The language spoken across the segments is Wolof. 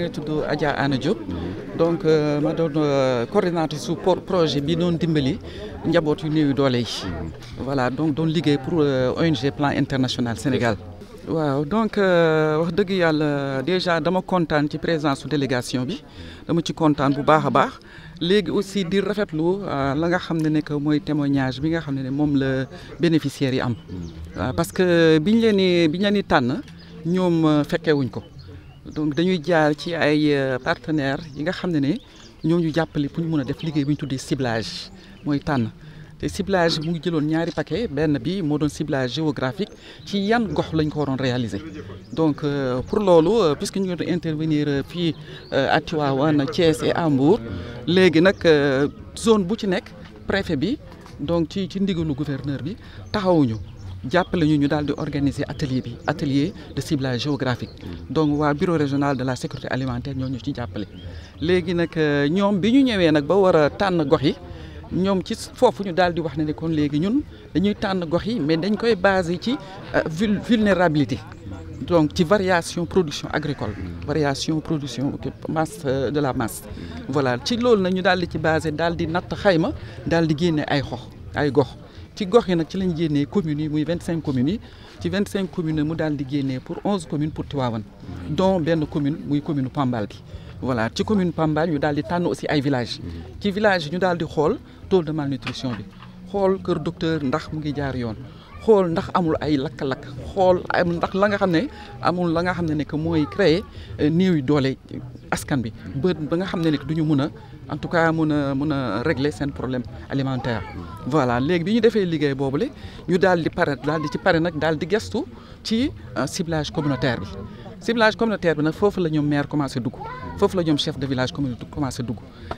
ngi tudd Adja Anna Diop donc ma doon coordinatrice su projet bi doon dimbali njaboot yu néew doole yi voilà donc doon liggéey pour ONG Plan International Sénégal. waaw donc wax dëgg yàlla déjà dama kontaan ci présence su délégation bi dama ci kontaan bu baax a baax léegi aussi di rafetlu la nga xam ne que mooy témoignage bi nga xam ne moom la bénéficiaires yi am waaw parce que biñ leen di tànn ñoom fekkewuñ ko donc dañuy jaar ci ay partenaires yi nga xam ne ñoo ñu jàppale pour ñu mën a def liggéey bu ñu tuddee ciblage mooy tànn. te ciblage mu ngi jëloon ñaari paquet benn bi moo doon ciblage géographique ci yan gox lañ ko waroon réaliser donc pour loolu puisque ñu ngi doon intervenir fii à Tivaouane Thiès et à Mbour léegi nag zone bu ci nekk préfet bi donc ci ndigalu gouverneur bi taxawuñu jàppale ñu daal di organiser atelier de ciblage géographique donc waa bureau régional de la sécurité alimentaire ñoo ñu ci jàppale léegi nag ñoom bi ñu ñëwee nag ba war a tànn gox yi. ñoom ci foofu ñu daal di wax ne kon léegi ñun dañuy tànn gox yi mais dañ koy basé ci vulnérabilité donc ci variation production agricole variation production masse de la masse voilà ci loolu nag ñu daal di ci basé daal di natt xayma daal di génne ay gox ci gox yi nag ci lañ génnee communes yi muy 25 communes yi ci 25 communes mu daal di génnee pour 11 communes pour Tivaouane dont benn commune muy commune Pambal bi voilà ci commune Pambal ñu daal di tànn aussi ay villages ci village ñu daal di xool taux de malnutrition bi xool kër docteur ndax mu ngi jaar yoon xool ndax amul ay lakk-lakk xool ndax la nga xam ne amul la nga xam ne que mooy créer néew yu doole askan bi ba nga xam ne du ñu mun a en tout cas mun a régler seen problème alimentaire. voilà léegi bi ñu defee liggéey boobule ñu daal di pare nag daal di gestu ci ciblage communautaire bi. ciblage communautaire bi nag foofu la ñoom maire commencé dugg foofu la ñoom chef de village communautaire commencé dugg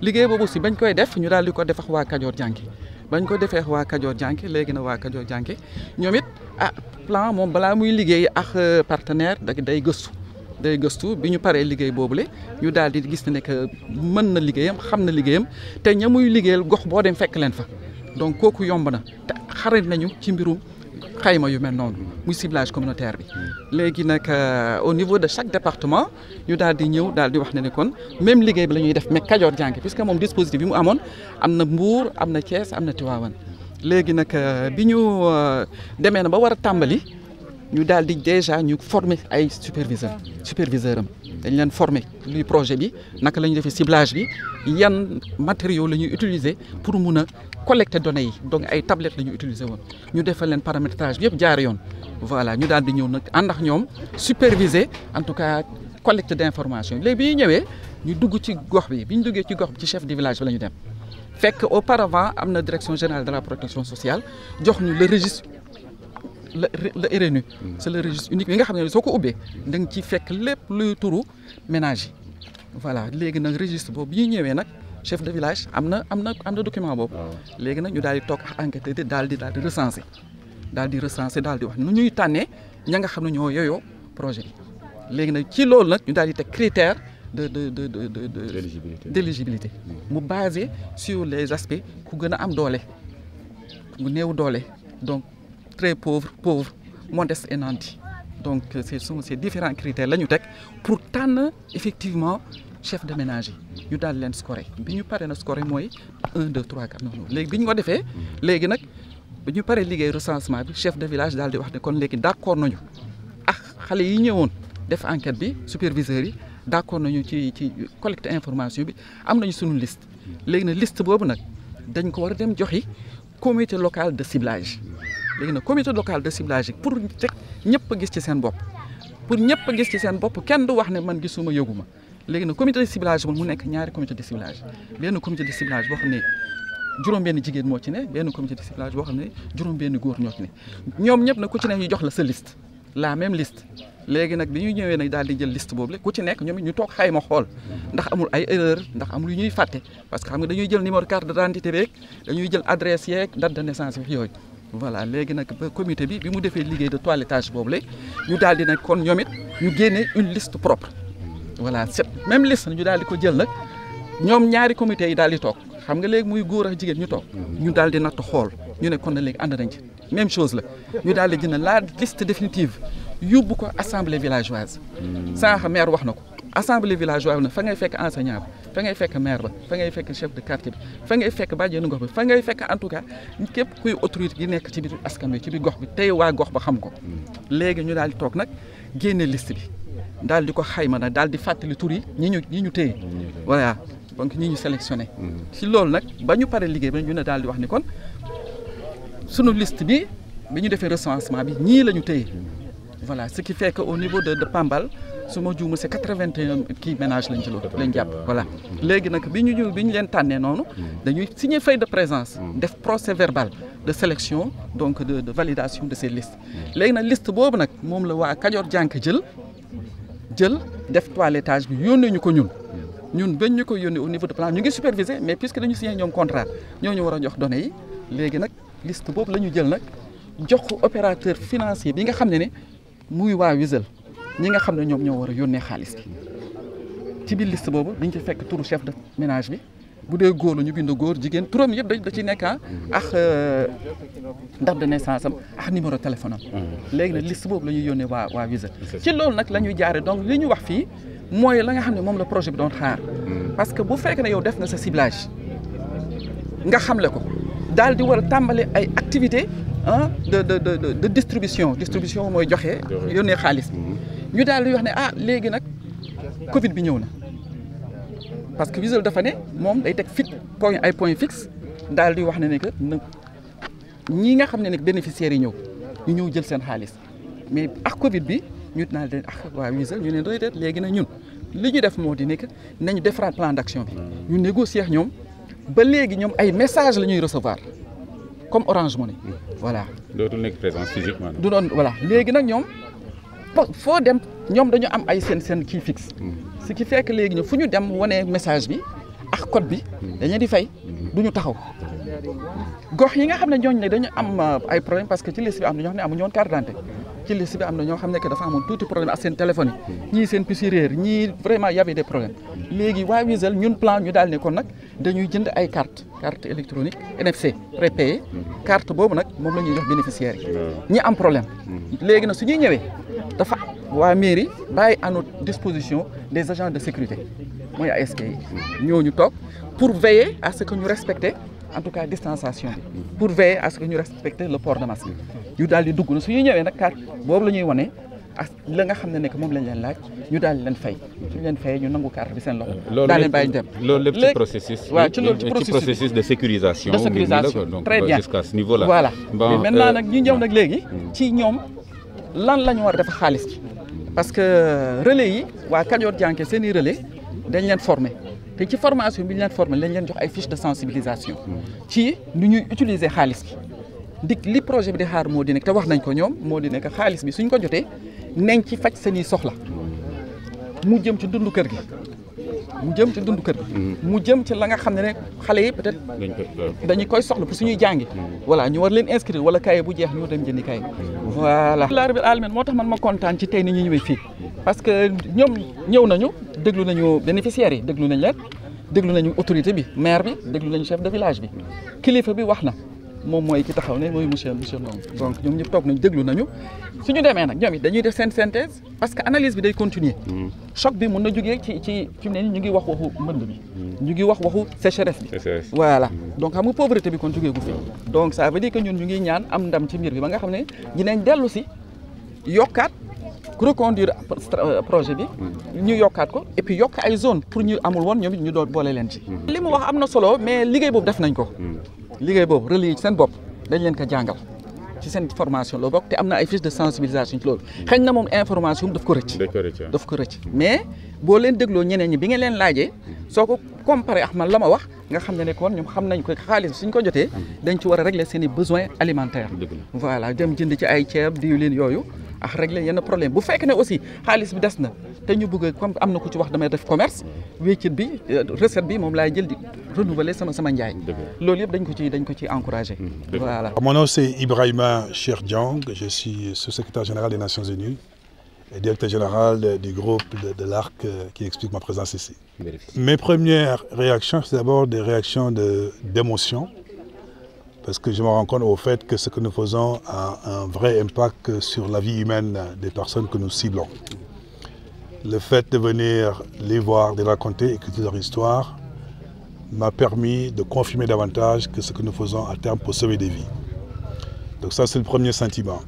liggéey boobu aussi bañ koy def ñu daal di ko def ak waa Kajoor Jànke bañ ko defee ak waa Kajoor Jànke léegi na waa Kajoor Jànke ñoom it plan moom balaa muy liggéey ak partenaire day gëstu bi ñu paree liggéey boobule ñu daal di gis ne que mën na liggéeyam xam na liggéeyam te ña muy liggéeyal gox boo dem fekk leen fa donc kooku yomb na te xarit nañu ci mbirum xayma yu mel noonu muy ciblage communautaire bi léegi nag au niveau de chaque département ñu daal di ñëw daal di wax ne kon même liggéey bi la ñuy def mais Kajoor Jànke puisque moom dispositif bi mu amoon am na Mbour am na Thiès am na Tivaouane léegi nag bi ñu demee na ba war a tàmbali ñu daal di déjà ñu former ay superviseur am dañ leen former luy projet bi naka la ñuy defee ciblage bi yan matériaux la ñuy utiliser pour mun a collecter données yi donc ay tablettes la ñu utiliser woon ñu defal leen paramétrage bi yëpp jaar yoon voilà ñu daal di ñëw nag ànd ak ñoom superviser en tout cas collecte d'information léegi bi ñu ñëwee ñu dugg ci gox bi ñu duggee ci gox bi ci chef de village bi la ñu dem fekk auparavant am na direction générale de la protection sociale jox ñu le registre le RNU c'est le registre unique bi nga xam ne soo ko ubbee da nga ci fekk lépp luy turu ménage yi voilà léegi nag registre boobu bi ñu ñëwee nag chef de village am na document boobu léegi nag ñu daal di toog ak enquête daal di recenser daal di wax nu ñuy tànnee ña nga xam ne ñoo yooyoo projet bi léegi nag ci loolu nag ñu daal di teg critère d'éligibilité mu basé sur les aspects ku gën a am doole ku néew doole donc très pauvre modeste et nanti donc ce sont ces différents critères la ñu teg pour tànn effectivement chef de ménage yi ñu daal leen scorer bi ñu paree na scorer mooy 1 2 3 4 noonu léegi bi ñu ko defee léegi nag bi ñu paree liggéey recensement bi chef de village daal di wax ne kon léegi d'accord nañu ak xale yi ñëwoon def enquête bi superviseurs yi d'accord nañu ci collecte information bi am nañu sunu liste léegi nag liste boobu nag dañ ko war a dem joxi comité local de ciblage léegi nag comité local de ciblage yi pour rek ñëpp gis ci seen bopp kenn du wax ne man gisuma yëguma léegi nag comité de ciblage moom mu nekk ñaari comité de ciblage benn comité de ciblage boo xam ne juróom-benn jigéen moo ci ne benn comité de ciblage boo xam ne juróom-benn góor ñoo ci ne ñoom ñëpp nag ku ci ne ñu jox la sa liste la même liste léegi nag bi ñu ñëwee nag daal di jël liste boobu la ku ci nekk ñoom ñu toog xayma xool ndax amul ay erreur ndax amul yu ñuy fàtte parce que xam nga dañuy jël numéro carte d'identité beeg dañuy jël adresse yeeg date de naissance bi yooyu voilà léegi nag ba comité bi mu defee liggéey de toilettage boobu la ñu daal di nag kon ñoom it ñu génne une liste propre voilà cette même liste ñu daal di ko jël nag ñoom ñaari comité yi daal di toog xam nga léegi muy góor ak jigéen ñu toog ñu daal di natt xool ñu ne kon na léegi ànd nañ ci même chose la ñu daal di jënd la liste définitive yóbbu ko assemblée villageoise sànq maire wax na ko assemblée villageoise na fa ngay fekk enseignant ba fa ngay fekk maire ba fa ngay fekk chef de quartier bi fa ngay fekk bàjjenu gox bi fa ngay fekk en tout cas képp kuy autorité gi nekk ci biir askan bi ci biir gox bi tey waa gox ba xam ko léegi ñu daal di toog nag génne liste bi daal di ko xayma nag daal di fàttali tur yi ñi ñu téye voilà donc ñi ñu sélectionné si loolu nag ba ñu pare liggéey ba ñu ne daal di wax ni kon sunu liste bi ñu defee recensement bi ñii la ñu téye voilà ce qui fait que au niveau de Pambal su ma juumee c'est 81 kii ménages lañ ci loolu lañ jàpp voilà léegi nag bi ñu leen tànnee noonu dañuy signer feuille de présence def procès verbal de sélection donc de validation de ces listes léegi nag liste boobu nag moom la waa Kajoor Jànk jël def toilettage bi yónnee ñu ko ñun bañ ñu ko yónnee au niveau de plan ñu ngi superviser mais puisque dañu signé ñoom contrat ñoo ñu war a jox données yi léegi nag liste boobu la ñu jël nag jox ko opérateur financier bi nga xam ne muy waa Wizall ñi nga xam ne ñoom ñoo war a yónnee xaalis bi ci biir liste boobu dañ ci fekk turu chef de ménage bi bu dee góor la ñu bind góor jigéen turam yëpp da ci nekk ak date de naissance am ak numéro téléphone am léegi nag liste boobu la ñuy yónnee waa Wizall ci loolu nag la ñuy jaare donc li ñu wax fii mooy la nga xam ne moom la projet bi doon xaar parce que bu fekkee ne yow def nga sa ciblage nga xamle ko daal di war a tàmbale ay activités de distribution mooy joxe yónnee xaalis bi ñu daal di wax ne léegi nag Covid bi ñëw na parce que Wizall dafa ne moom day teg ay point fixe daal di wax ne que ñi nga xam ne bénéficiaires yi ñu ñëw jël seen xaalis mais ak Covid bi ñu naan leen waa Wizall ñu ne déedéet léegi nag ñun li ñu def moo di ne que nañu defaraat plan d'action bi ñu négocier ak ñoom ba léegi ñoom ay messages la ñuy recevoir comme Orange Money voilà. dootul nekk présence physiquement. du doon voilà léegi nag ñoom foo dem ñoom dañu am ay seen kii fixe. ce qui fait que léegi fu ñu dem wane message bi ak code bi dañu di fay du ñu taxaw gox yi nga xam ne ñooñu ne dañu am ay problème parce que ci liste bi am na ñoo xam ne amuñu woon carte d'identité ci liste bi am na ñoo xam ne que dafa amoon tuuti problème ak seen téléphone yi ñii seen puce réer ñii vraiment y avait des problèmes léegi waa Wizall ñun plan ñu daal ne kon nag dañuy jënd ay carte électronique NFC prépayé carte boobu nag moom la ñuy jox bénéficiaires yi ñi am problème léegi nag su ñuy ñëwee dafa waa mairie bàyyi à notre disposition des agents de sécurité mooy ASK yi ñooñu toog pour veiller à ce que ñu respecter en tout cas distanciation bi pour veiller à ce que ñu respecter le port de masque ñu daal di dugg na su ñuy ñëwee nag carte boobu la ñuy wane ak la nga xam ne que moom lañ leen laaj ñu daal di leen fay suñu leen fayee ñu nangu carte bi seen loxo daal leen bàyyi ñu dem loolu lépp ci processus waaw ci loolu ci processus de sécurisation très bien jusqu'à ce niveau là voilà mais maintenant nag ñu ñëw nag léegi ci ñoom lan la ñu war a def xaalis bi parce que relais yi waa Kajoor Jànke seen i relais dañ leen former te ci formation bi ñu leen formé lañ leen jox ay fiches de sensibilisation ci nu ñuy utiliser xaalis bi li projet bi di xaar moo di nekk te wax nañ ko ñoom moo di nekk xaalis bi suñ ko jotee nañ ci faj seen i soxla mu jëm ci dundu kër gi mu jëm ci la nga xam ne xale yi peut-être dañu koy soxla pour suñuy jàngi voilà ñu war leen inscrire wala kaye bu jeex ñu dem jëndi kaye voilà la rabbil alamin moo tax man ma kontaan ci tey ni ñu ñëwee fii parce que ñoom ñëw nañu déglu nañu bénéficiaires yi déglu nañ leen déglu nañu autorité bi maire bi déglu nañu chef de village bi kilifa bi wax na moom mooy ki taxaw ne mooy monsieur Ndong donc ñoom ñëpp toog nañ déglu nañu suñu demee nag ñoom it dañuy def seen synthèse parce que analyse bi day continuer choc bi mën na jógee ci fi mu ne ñu ngi wax waxu mbënd bi ñu ngi wax waxu sécheresse bi voilà donc xam nga pauvreté bi kon jógee gu fi donc ça veut dire que ñun ñu ngi ñaan am ndam ci mbir bi ba nga xam ne dinañ dellu si yokkaat reconduire projet bi ñu yokkaat ko et puis yokk ay zone pour ñu amul woon ñoom it ñu doon boole leen ci li mu wax am na solo mais liggéey boobu def nañ ko liggéey boobu relais yi ci seen bopp dañ leen ko jàngal ci seen formation la bokk te am na ay fiches de sensibilisation ci loolu xëy na moom information daf ko rëcc mais boo leen dégloo ñeneen ñi bi nga leen laajee soo ko comparé ak man la ma wax nga xam ne kon ñoom xam nañ ko xaalis suñ ko jotee dañ ci war a régler seen i besoins alimentaires voilà dem jënd ci ay ceeb diwlin yooyu ak régler yenn problème bu fekk ne aussi xaalis bi des na te ñu bëgg comme am na ku ci wax damay def commerce wéccit bi recette bi moom laay jël di renouveler sama njaay loolu yëpp dañ ko ci encourager voilà. Mon nom c'est Ibrahima Cheikh Diong, je suis sous-secrétaire général des Nations Unies et directeur général du groupe de l'ARC qui explique ma présence ici. Mes premières réactions, c'est d'abord des réactions d'émotion, parce que je me rends compte au fait que ce que nous faisons a un vrai impact sur la vie humaine des personnes que nous ciblons. le fait de venir les voir, de raconter, écouter leur histoire, m'a permis de confirmer davantage que ce que nous faisons à terme pour sauver des vies. Donc ça, c'est le premier sentiment.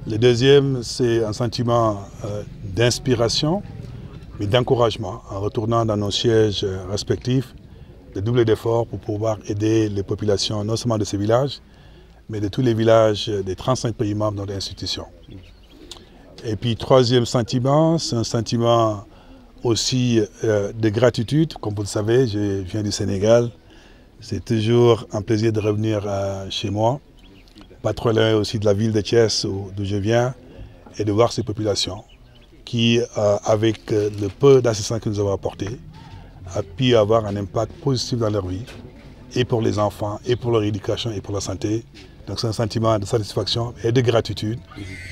Le deuxième, c'est un sentiment d'inspiration, mais d'encouragement, en retournant dans nos sièges respectifs, de doubler d'efforts pour pouvoir aider les populations, non seulement de ces villages, mais de tous les villages des 35 pays membres dans l'institution. Et puis, troisième sentiment, c'est un sentiment aussi de gratitude. Comme vous le savez, je viens du Sénégal. C'est toujours un plaisir de revenir chez moi, pas trop loin aussi de la ville de Thiès, d'où je viens, et de voir ces populations qui, avec le peu d'assistance que nous avons apporté, a pu avoir un impact positif dans leur vie, et pour les enfants, et pour leur éducation, et pour la santé. Donc c'est un sentiment de satisfaction et de gratitude,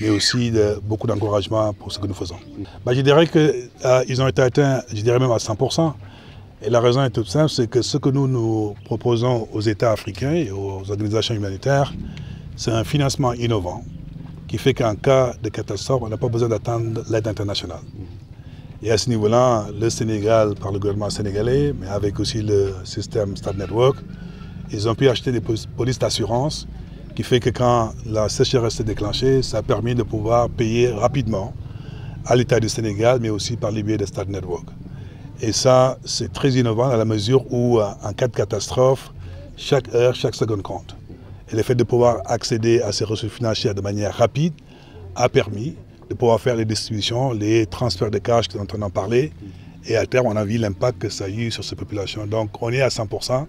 mais aussi de beaucoup d'encouragement pour ce que nous faisons. Je dirais qu'ils ont été atteints, je dirais même à 100%. Et la raison est toute simple, c'est que ce que nous proposons aux États africains et aux organisations humanitaires, c'est un financement innovant qui fait qu'en cas de catastrophe, on n'a pas besoin d'attendre l'aide internationale. Et à ce niveau-là, le Sénégal, par le gouvernement sénégalais, mais avec aussi le système Start Network, ils ont pu acheter des polices d'assurance qui fait que quand la sécheresse s'est déclenchée, ça a permis de pouvoir payer rapidement à l'État du Sénégal, mais aussi par le biais de Start Network. Et ça, c'est très innovant à la mesure où, en cas de catastrophe, chaque heure, chaque seconde compte. Et le fait de pouvoir accéder à ces ressources financières de manière rapide a permis de pouvoir faire les distributions, les transferts de cash dont on en parlait. Et à terme, on a vu l'impact que ça a eu sur ces populations. Donc, on est à 100%.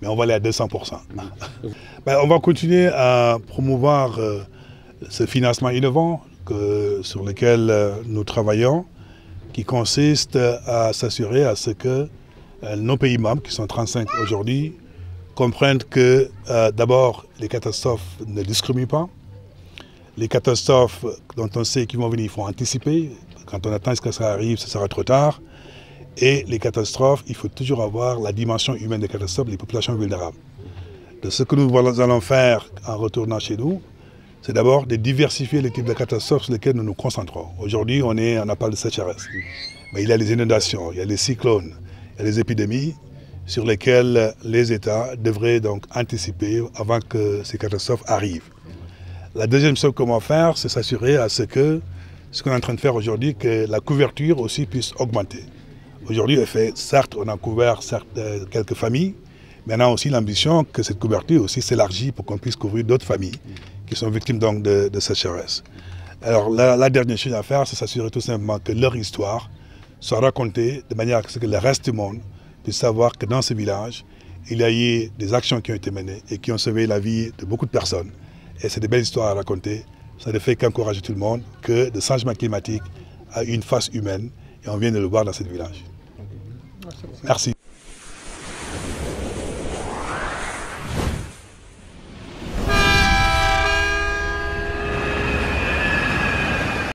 Mais on va aller à 200%. On va continuer à promouvoir ce financement innovant sur lequel nous travaillons, qui consiste à s'assurer à ce que nos pays membres, qui sont 35 aujourd'hui, comprennent que d'abord, les catastrophes ne discriminent pas. Les catastrophes dont on sait qu'ils vont venir, il faut anticiper. Quand on attend que ça arrive, ce sera trop tard. Et les catastrophes, il faut toujours avoir la dimension humaine des catastrophes, les populations vulnérables. De ce que nous allons faire en retournant chez nous, c'est d'abord de diversifier les types de catastrophes sur lesquelles nous nous concentrons. Aujourd'hui, on a parlé de sécheresse. Mais il y a les inondations, il y a les cyclones, il y a les épidémies sur lesquelles les États devraient donc anticiper avant que ces catastrophes arrivent. La deuxième chose qu'on va faire, c'est s'assurer à ce qu'on est en train de faire aujourd'hui, que la couverture aussi puisse augmenter. Aujourd'hui, certes, on a couvert quelques familles, mais on a aussi l'ambition que cette couverture aussi s'élargit pour qu'on puisse couvrir d'autres familles qui sont victimes donc de sécheresse. Alors la dernière chose à faire, c'est s'assurer tout simplement que leur histoire soit racontée de manière à ce que le reste du monde puisse savoir que dans ce village, il y a eu des actions qui ont été menées et qui ont sauvé la vie de beaucoup de personnes. Et c'est des belles histoires à raconter. Ça ne fait qu'encourager tout le monde que le changement climatique a une face humaine et on vient de le voir dans ce village. Merci.